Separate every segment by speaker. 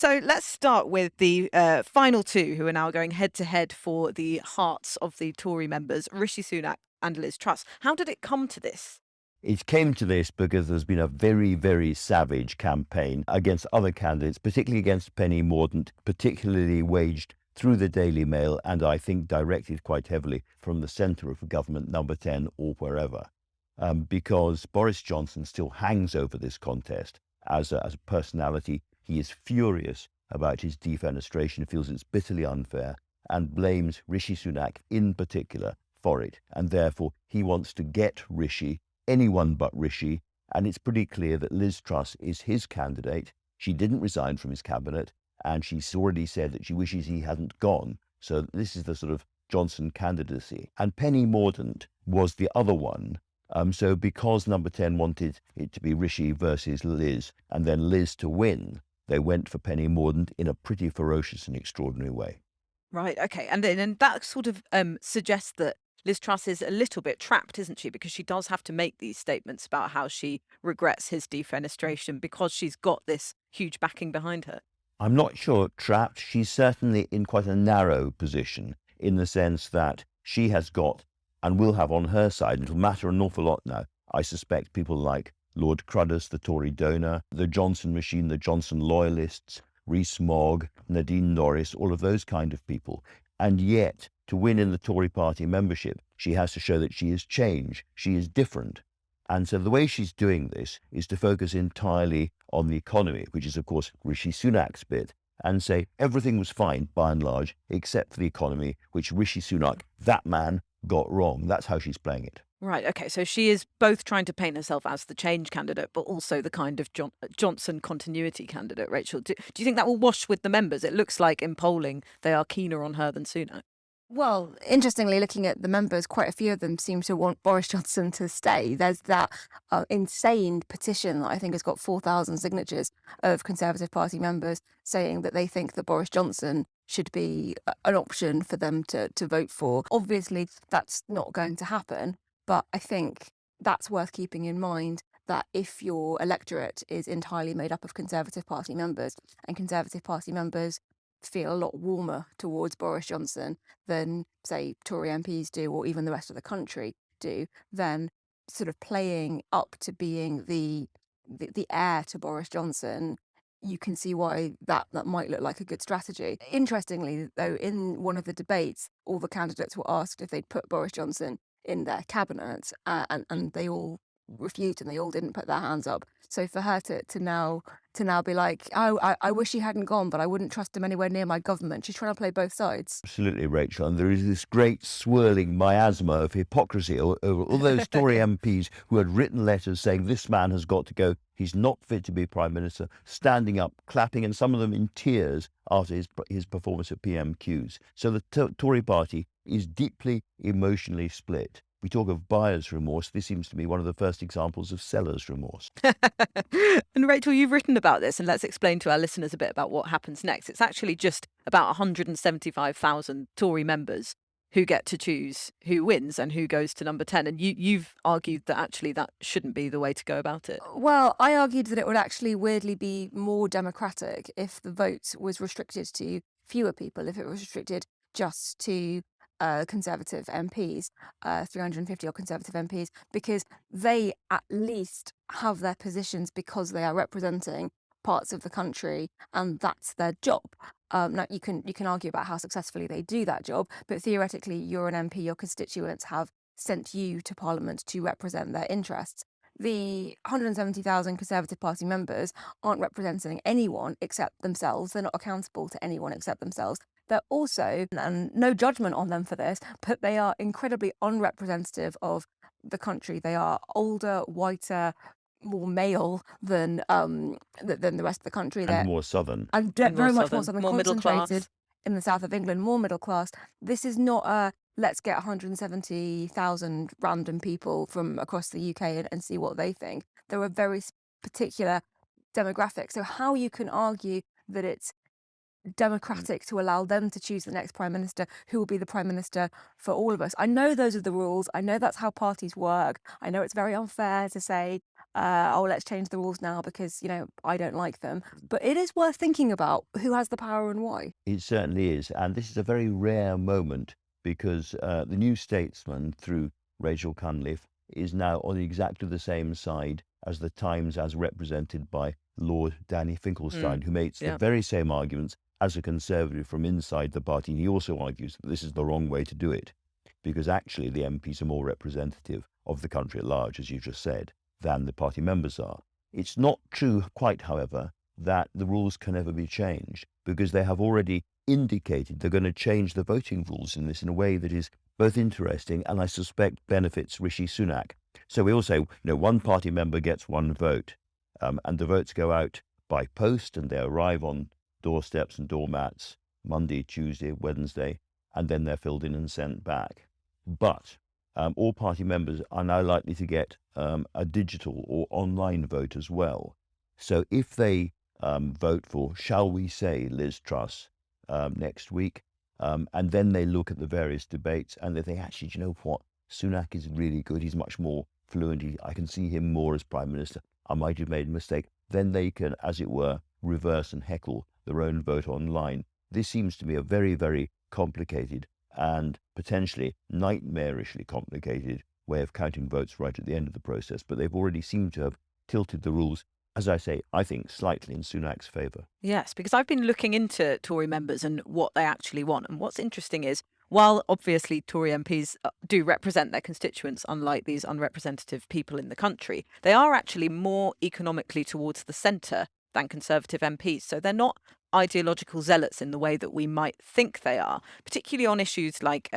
Speaker 1: So let's start with the final two who are now going head to head for the hearts of the Tory members, Rishi Sunak and Liz Truss. How did it come to this?
Speaker 2: It came to this because there's been a very, very savage campaign against other candidates, particularly against Penny Mordaunt, particularly waged through the Daily Mail and I think directed quite heavily from the centre of government, number 10 or wherever, because Boris Johnson still hangs over this contest as a personality. He is furious about his defenestration, feels it's bitterly unfair, and blames Rishi Sunak in particular for it. And therefore, he wants to get Rishi, anyone but Rishi, and it's pretty clear that Liz Truss is his candidate. She didn't resign from his cabinet, and she's already said that she wishes he hadn't gone. So this is the sort of Johnson candidacy. And Penny Mordaunt was the other one. So because number 10 wanted it to be Rishi versus Liz, and then Liz to win, they went for Penny Mordaunt in a pretty ferocious and extraordinary way.
Speaker 1: Right, okay. And then that sort of suggests that Liz Truss is a little bit trapped, isn't she? Because she does have to make these statements about how she regrets his defenestration because she's got this huge backing behind her.
Speaker 2: I'm not sure trapped. She's certainly in quite a narrow position in the sense that she has got and will have on her side, it'll matter an awful lot now, I suspect, people like Lord Cruddas, the Tory donor, the Johnson machine, the Johnson loyalists, Rees-Mogg, Nadine Norris, all of those kind of people. And yet, to win in the Tory party membership, she has to show that she is change, she is different. And so the way she's doing this is to focus entirely on the economy, which is, of course, Rishi Sunak's bit, and say everything was fine, by and large, except for the economy, which Rishi Sunak, that man, got wrong. That's how she's playing it.
Speaker 1: Right, okay. So she is both trying to paint herself as the change candidate, but also the kind of Johnson continuity candidate, Rachel. Do you think that will wash with the members? It looks like in polling they are keener on her than Sunak.
Speaker 3: Well, interestingly, looking at the members, quite a few of them seem to want Boris Johnson to stay. There's that insane petition that I think has got 4,000 signatures of Conservative Party members saying that they think that Boris Johnson should be an option for them to vote for. Obviously, that's not going to happen, but I think that's worth keeping in mind that if your electorate is entirely made up of Conservative Party members and Conservative Party members feel a lot warmer towards Boris Johnson than, say, Tory MPs do, or even the rest of the country do, then sort of playing up to being the heir to Boris Johnson, you can see why that might look like a good strategy. Interestingly, though, in one of the debates, all the candidates were asked if they'd put Boris Johnson in their cabinet, and they all refused and they all didn't put their hands up. So for her to now be like, oh, I wish he hadn't gone, but I wouldn't trust him anywhere near my government. She's trying to play both sides.
Speaker 2: Absolutely, Rachel. And there is this great swirling miasma of hypocrisy over all those Tory MPs who had written letters saying this man has got to go, he's not fit to be Prime Minister, standing up, clapping, and some of them in tears after his performance at PMQs. So the Tory party is deeply emotionally split. We talk of buyer's remorse. This seems to me one of the first examples of seller's remorse.
Speaker 1: And Rachel, you've written about this, and let's explain to our listeners a bit about what happens next. It's actually just about 175,000 Tory members who get to choose who wins and who goes to number 10. And you've argued that actually that shouldn't be the way to go about it.
Speaker 3: Well, I argued that it would actually weirdly be more democratic if the vote was restricted to fewer people, if it was restricted just to Conservative MPs, 350 odd Conservative MPs, because they at least have their positions because they are representing parts of the country and that's their job. Now you can argue about how successfully they do that job, but theoretically you're an MP, your constituents have sent you to Parliament to represent their interests. The 170,000 Conservative Party members aren't representing anyone except themselves. They're not accountable to anyone except themselves. They're also, and no judgment on them for this, but they are incredibly unrepresentative of the country. They are older, whiter, more male than the rest of the country.
Speaker 2: And more southern.
Speaker 3: And very much more southern,
Speaker 1: more middle
Speaker 3: concentrated
Speaker 1: class.
Speaker 3: in the south of England, more middle class. This is not a let's get 170,000 random people from across the UK and see what they think. There are very particular demographics. So how you can argue that it's democratic to allow them to choose the next Prime Minister who will be the Prime Minister for all of us. I know those are the rules. I know that's how parties work. I know it's very unfair to say oh, let's change the rules now because, I don't like them. But it is worth thinking about who has the power and why.
Speaker 2: It certainly is. And this is a very rare moment because the new Statesman, through Rachel Cunliffe, is now on exactly the same side as the Times as represented by Lord Danny Finkelstein, who makes the very same arguments as a Conservative from inside the party. He also argues that this is the wrong way to do it because actually the MPs are more representative of the country at large, as you just said, than the party members are. It's not true quite, however, that the rules can never be changed because they have already indicated they're going to change the voting rules in this in a way that is both interesting and I suspect benefits Rishi Sunak. So we all say, one party member gets one vote and the votes go out by post and they arrive on doorsteps and doormats Monday, Tuesday, Wednesday, and then they're filled in and sent back. But all party members are now likely to get a digital or online vote as well. So if they vote for, shall we say, Liz Truss next week, and then they look at the various debates and they think, actually, do you know what? Sunak is really good. He's much more fluent. I can see him more as Prime Minister. I might have made a mistake. Then they can, as it were, reverse and heckle their own vote online. This seems to me a very, very complicated and potentially nightmarishly complicated way of counting votes right at the end of the process. But they've already seemed to have tilted the rules, as I say, I think slightly in Sunak's favour.
Speaker 1: Yes, because I've been looking into Tory members and what they actually want. And what's interesting is, while obviously Tory MPs do represent their constituents, unlike these unrepresentative people in the country, they are actually more economically towards the centre than Conservative MPs. So they're not ideological zealots in the way that we might think they are, particularly on issues like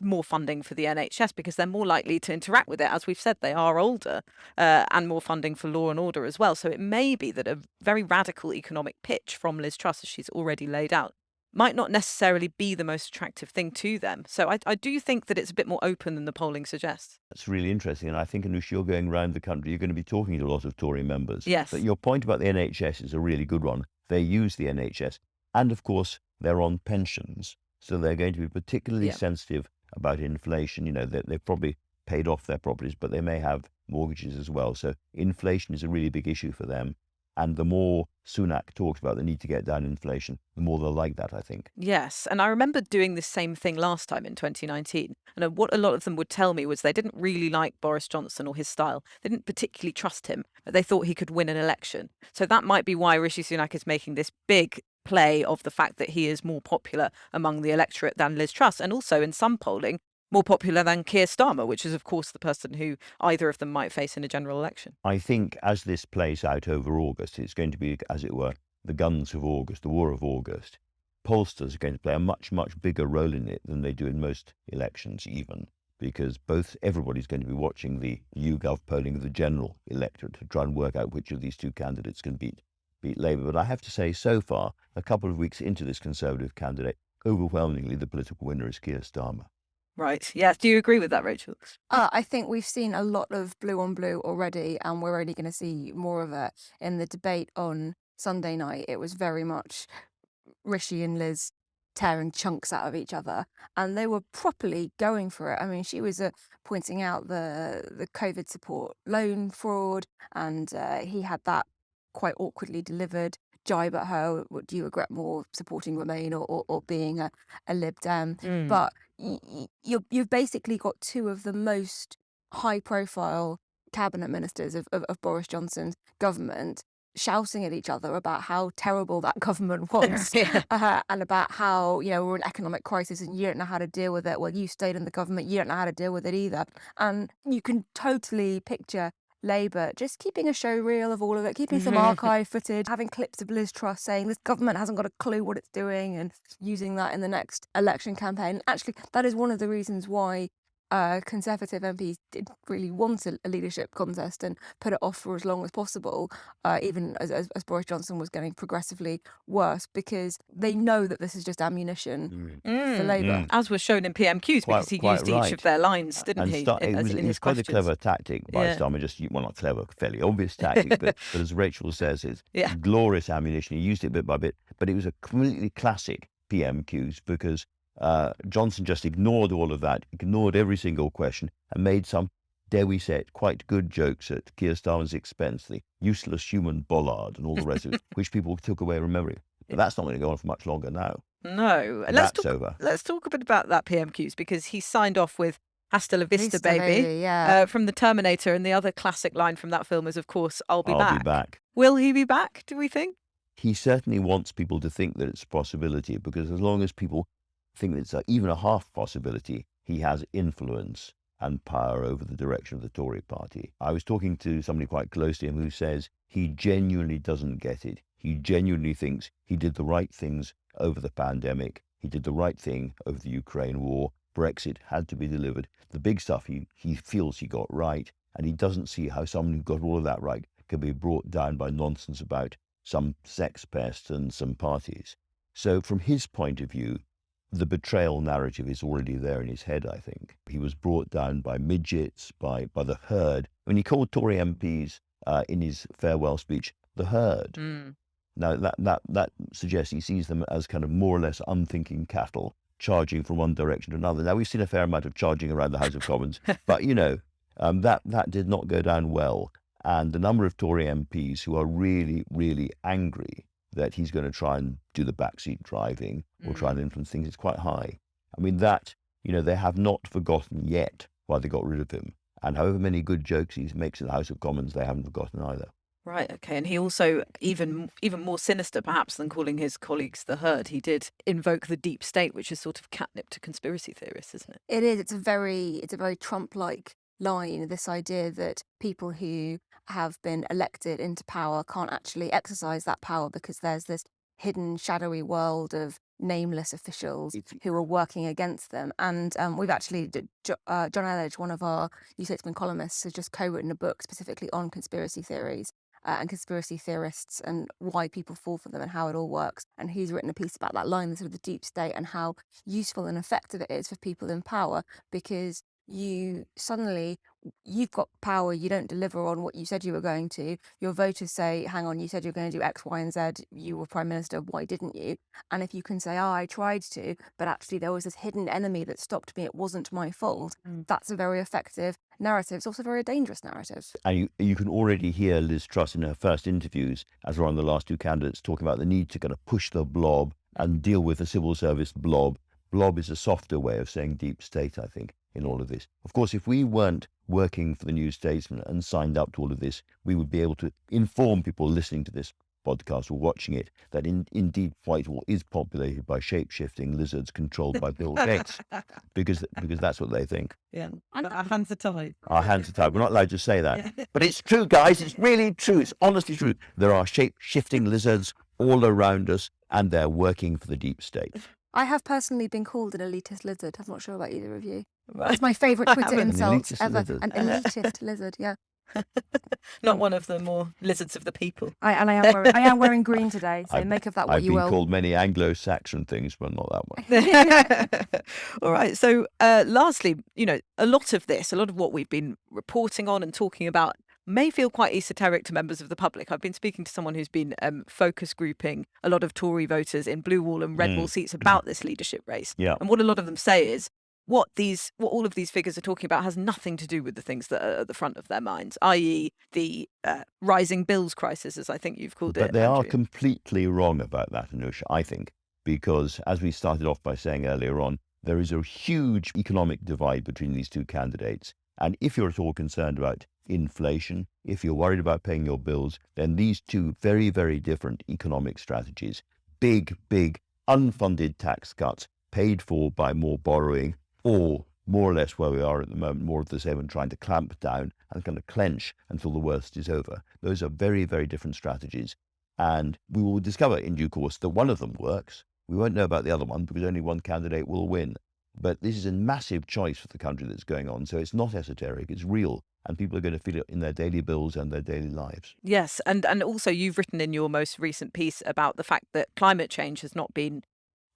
Speaker 1: more funding for the NHS, because they're more likely to interact with it. As we've said, they are older and more funding for law and order as well. So it may be that a very radical economic pitch from Liz Truss, as she's already laid out, might not necessarily be the most attractive thing to them. So I do think that it's a bit more open than the polling suggests.
Speaker 2: That's really interesting. And I think, Anoosh, you're going around the country, you're going to be talking to a lot of Tory members.
Speaker 1: Yes.
Speaker 2: But your point about the NHS is a really good one. They use the NHS. And of course, they're on pensions. So they're going to be particularly sensitive about inflation. They've probably paid off their properties, but they may have mortgages as well. So inflation is a really big issue for them. And the more Sunak talks about the need to get down inflation, the more they'll like that, I think.
Speaker 1: Yes. And I remember doing the same thing last time in 2019. And what a lot of them would tell me was they didn't really like Boris Johnson or his style. They didn't particularly trust him, but they thought he could win an election. So that might be why Rishi Sunak is making this big play of the fact that he is more popular among the electorate than Liz Truss. And also in some polling, more popular than Keir Starmer, which is, of course, the person who either of them might face in a general election.
Speaker 2: I think as this plays out over August, it's going to be, as it were, the guns of August, the war of August. Pollsters are going to play a much, much bigger role in it than they do in most elections even, because everybody's going to be watching the YouGov polling of the general electorate to try and work out which of these two candidates can beat Labour. But I have to say, so far, a couple of weeks into this Conservative candidate, overwhelmingly the political winner is Keir Starmer.
Speaker 1: Right. Yes. Do you agree with that, Rachel?
Speaker 3: I think we've seen a lot of blue on blue already, and we're only going to see more of it. In the debate on Sunday night, it was very much Rishi and Liz tearing chunks out of each other, and they were properly going for it. I mean, she was pointing out the COVID support loan fraud, and he had that quite awkwardly delivered jibe at her. What do you regret more, supporting Remain or being a Lib Dem? But you've basically got two of the most high-profile cabinet ministers of Boris Johnson's government shouting at each other about how terrible that government was and about how, we're in an economic crisis and you don't know how to deal with it. Well, you stayed in the government, you don't know how to deal with it either. And you can totally picture Labour just keeping a show reel of all of it, keeping some archive footage, having clips of Liz Truss saying this government hasn't got a clue what it's doing and using that in the next election campaign. Actually, that is one of the reasons why Conservative MPs did really want a leadership contest and put it off for as long as possible, even as Boris Johnson was getting progressively worse, because they know that this is just ammunition for Labour.
Speaker 1: As was shown in PMQs, because he used each of their lines, didn't he?
Speaker 2: It was quite a clever tactic by Starmer, not clever, fairly obvious tactic, but as Rachel says, it's glorious ammunition. He used it bit by bit, but it was a completely classic PMQs because Johnson just ignored all of that, ignored every single question, and made some dare we say it, quite good jokes at Keir Starmer's expense, the useless human bollard and all the rest of it, which people took away remembering. But that's not going to go on for much longer now.
Speaker 1: No.
Speaker 2: That's over.
Speaker 1: Let's talk a bit about that PMQs, because he signed off with Hasta la Vista,
Speaker 3: Vista, baby,
Speaker 1: from the Terminator, and the other classic line from that film is, of course, I'll be back.
Speaker 2: Be
Speaker 1: Will he be back, do we think?
Speaker 2: He certainly wants people to think that it's a possibility, because as long as people think that it's even a half possibility, he has influence and power over the direction of the Tory party. I was talking to somebody quite close to him who says he genuinely doesn't get it. He genuinely thinks he did the right things over the pandemic. He did the right thing over the Ukraine war. Brexit had to be delivered. The big stuff he feels he got right, and he doesn't see how someone who got all of that right can be brought down by nonsense about some sex pest and some parties. So from his point of view, the betrayal narrative is already there in his head, I think. He was brought down by midgets, by the herd. When he called Tory MPs in his farewell speech, the herd. Now, that suggests he sees them as kind of more or less unthinking cattle charging from one direction to another. Now, we've seen a fair amount of charging around the House of Commons, but, that did not go down well. And the number of Tory MPs who are really, really angry that he's going to try and do the backseat driving or try and influence things is quite high. I mean, they have not forgotten yet why they got rid of him. And however many good jokes he makes in the House of Commons, they haven't forgotten either.
Speaker 1: Right, okay. And he also, even more sinister perhaps than calling his colleagues the herd, he did invoke the deep state, which is sort of catnip to conspiracy theorists, isn't it?
Speaker 3: It is. It's a very Trump-like line, this idea that people who have been elected into power can't actually exercise that power because there's this hidden, shadowy world of nameless officials who are working against them. And we've actually, John Elledge, one of our New Statesman columnists, has just co-written a book specifically on conspiracy theories and conspiracy theorists and why people fall for them and how it all works. And he's written a piece about that line, the sort of the deep state, and how useful and effective it is for people in power, because you've got power, you don't deliver on what you said you were going to. Your voters say, hang on, you said you were going to do X, Y, and Z. You were Prime Minister, why didn't you? And if you can say, I tried to, but actually there was this hidden enemy that stopped me, it wasn't my fault, that's a very effective narrative. It's also a very dangerous narrative. And
Speaker 2: you can already hear Liz Truss in her first interviews, as we're on the last two candidates, talking about the need to kind of push the blob and deal with the civil service blob. Blob is a softer way of saying deep state, I think, in all of this. Of course, if we weren't working for the New Statesman and signed up to all of this, we would be able to inform people listening to this podcast or watching it that indeed Whitehall is populated by shape-shifting lizards controlled by Bill Gates, because that's what they think.
Speaker 1: Yeah, our hands are tied.
Speaker 2: Our hands are tied. We're not allowed to say that. Yeah. But it's true, guys. It's really true. It's honestly true. There are shape-shifting lizards all around us, and they're working for the deep state.
Speaker 3: I have personally been called an elitist lizard. I'm not sure about either of you. It's my favourite Twitter insult ever. An elitist lizard, yeah.
Speaker 1: Not one of the more lizards of the people.
Speaker 3: I am wearing green today, so make of that what you will.
Speaker 2: I've been called many Anglo-Saxon things, but not that one.
Speaker 1: All right. So lastly, a lot of what we've been reporting on and talking about may feel quite esoteric to members of the public. I've been speaking to someone who's been focus grouping a lot of Tory voters in blue wall and red wall seats about this leadership race.
Speaker 2: Yeah.
Speaker 1: And what a lot of them say is what all of these figures are talking about has nothing to do with the things that are at the front of their minds, i.e. the rising bills crisis, as I think you've called it.
Speaker 2: But they are completely wrong about that, Anoosh, I think, because as we started off by saying earlier on, there is a huge economic divide between these two candidates. And if you're at all concerned about inflation, if you're worried about paying your bills, then these two very, very different economic strategies, big unfunded tax cuts paid for by more borrowing, or more or less where we are at the moment, more of the same and trying to clamp down and kind of clench until the worst is over. Those are very, very different strategies. And we will discover in due course that one of them works. We won't know about the other one because only one candidate will win. But this is a massive choice for the country that's going on. So it's not esoteric, it's real. And people are going to feel it in their daily bills and their daily lives.
Speaker 1: Yes. And also you've written in your most recent piece about the fact that climate change has not been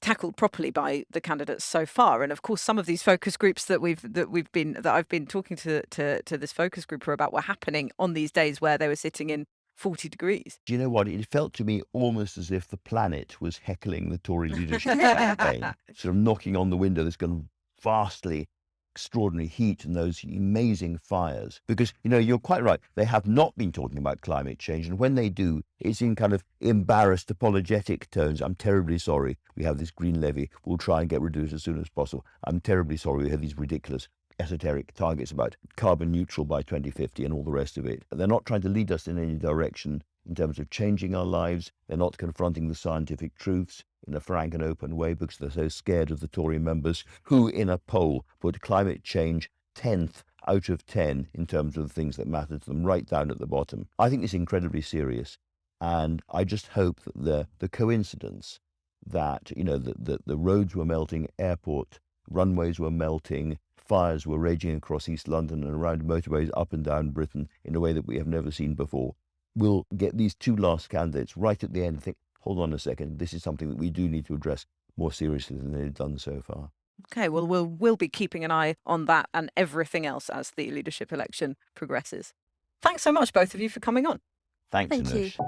Speaker 1: tackled properly by the candidates so far. And of course, some of these focus groups that I've been talking to this focus group about were happening on these days where they were sitting in 40 degrees.
Speaker 2: Do you know what? It felt to me almost as if the planet was heckling the Tory leadership campaign, sort of knocking on the window, this kind of vastly extraordinary heat and those amazing fires. Because, you're quite right. They have not been talking about climate change. And when they do, it's in kind of embarrassed, apologetic tones. I'm terribly sorry we have this green levy. We'll try and get rid of it as soon as possible. I'm terribly sorry we have these ridiculous esoteric targets about carbon neutral by 2050 and all the rest of it. They're not trying to lead us in any direction in terms of changing our lives. They're not confronting the scientific truths in a frank and open way because they're so scared of the Tory members who, in a poll, put climate change 10th out of 10 in terms of the things that matter to them, right down at the bottom. I think it's incredibly serious. And I just hope that the coincidence that, the roads were melting, airport runways were melting, fires were raging across East London and around motorways up and down Britain in a way that we have never seen before, will get these two last candidates right at the end and think, hold on a second, this is something that we do need to address more seriously than they've done so far.
Speaker 1: Okay, well, we'll be keeping an eye on that and everything else as the leadership election progresses. Thanks so much, both of you, for coming on.
Speaker 2: Thanks,
Speaker 3: Thank
Speaker 2: Anoosh.
Speaker 3: you.